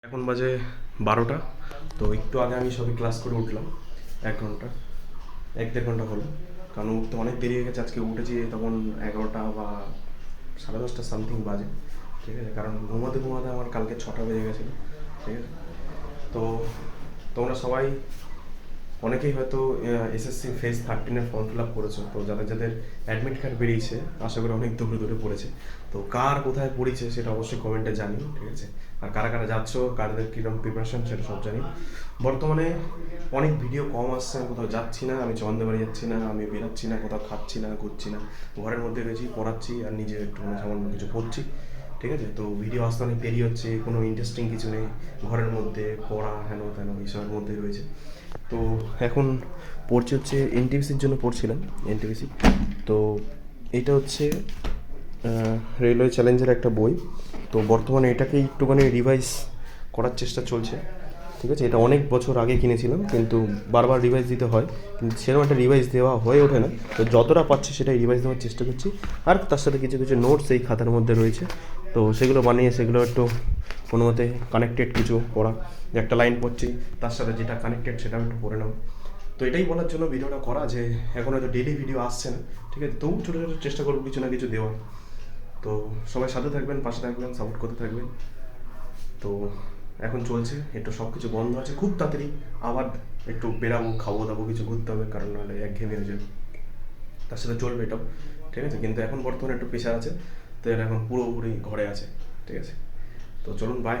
এখন বাজে 12টা। তো একটু আগে আমি সবই ক্লাস করে উঠলাম। 1-1.5 ঘন্টা হলো, কারণ উঠতে অনেক দেরি হয়ে গেছে। আজকে উঠেছি তখন 11টা বা 10:30 সামথিং বাজে, ঠিক আছে। কারণ ঘুমাতে ঘুমাতে আমার কালকে 6টা বেজে গেছিলো, ঠিক আছে। তো তোমরা সবাই অনেকেই হয়তো এসএসসি ফেজ 13-এর ফর্ম ফিল আপ করেছো। তো যাদের যাদের অ্যাডমিট কার্ড বেরিয়েছে, আশা করি অনেক দূরে দূরে পড়েছে। তো কার কোথায় পড়েছে সেটা অবশ্যই কমেন্টে জানিও, ঠিক আছে। আর কারা কারা যাচ্ছ, কাদের কীরকম প্রিপারেশন, সেটা সব জানি। বর্তমানে অনেক ভিডিও কম আসছে। আমি কোথাও যাচ্ছি না, আমি চন্দ্রবাড়ি যাচ্ছি না, আমি বেরাচ্ছি না, কোথাও খাচ্ছি না, ঘুরছি না, ঘরের মধ্যে রয়েছি, পড়াচ্ছি আর নিজে একটু সামান্য কিছু পড়ছি, ঠিক আছে। তো ভিডিও আসতে অনেক দেরি হচ্ছে, কোনো ইন্টারেস্টিং কিছু নেই, ঘরের মধ্যে পড়া হেন তেন এইসবের মধ্যে রয়েছে। তো এখন পড়ছি হচ্ছে এনটিপিসির জন্য পড়ছিলাম, এনটিপিসি। তো এটা হচ্ছে রেলওয়ে চ্যালেঞ্জের একটা বই। তো বর্তমানে এটাকে একটুখানি রিভাইজ করার চেষ্টা চলছে, ঠিক আছে। এটা অনেক বছর আগে কিনেছিলাম, কিন্তু বারবার রিভাইজ দিতে হয়, কিন্তু সেরকম একটা রিভাইজ দেওয়া হয়ে ওঠে না। তো যতটা পাচ্ছি সেটাই রিভাইজ দেওয়ার চেষ্টা করছি। আর তার সাথে কিছু কিছু নোটস এই খাতার মধ্যে রয়েছে, তো সেগুলো বানিয়ে সেগুলো একটু কোনো মতে কানেক্টেড কিছু পড়া, যে একটা লাইন পড়ছি তার সাথে যেটা কানেক্টেড সেটাও একটু পড়ে নাও। তো এটাই বলার জন্য ভিডিওটা করা, যে এখন হয়তো ডেইলি ভিডিও আসছে না, ঠিক আছে। তবু ছোটো ছোটো চেষ্টা করবো কিছু না কিছু দেওয়ার। তো সবাই সাথে থাকবেন, পাশে থাকবেন, সাপোর্ট করতে থাকবেন। তো এখন চলছে, একটু সব কিছু বন্ধ আছে, খুব তাড়াতাড়ি আবার একটু বেরাবো, খাবো দাবো, কিছু ঘুরতে হবে, কারণ নাহলে একঘেয়েমি হয়ে যাবে। তার সাথে চলবে এটাও, ঠিক আছে। কিন্তু এখন বর্তমানে একটু প্রেশার আছে, তো এরা এখন পুরোপুরি ঘরে আছে, ঠিক আছে। তো চলুন, বাই।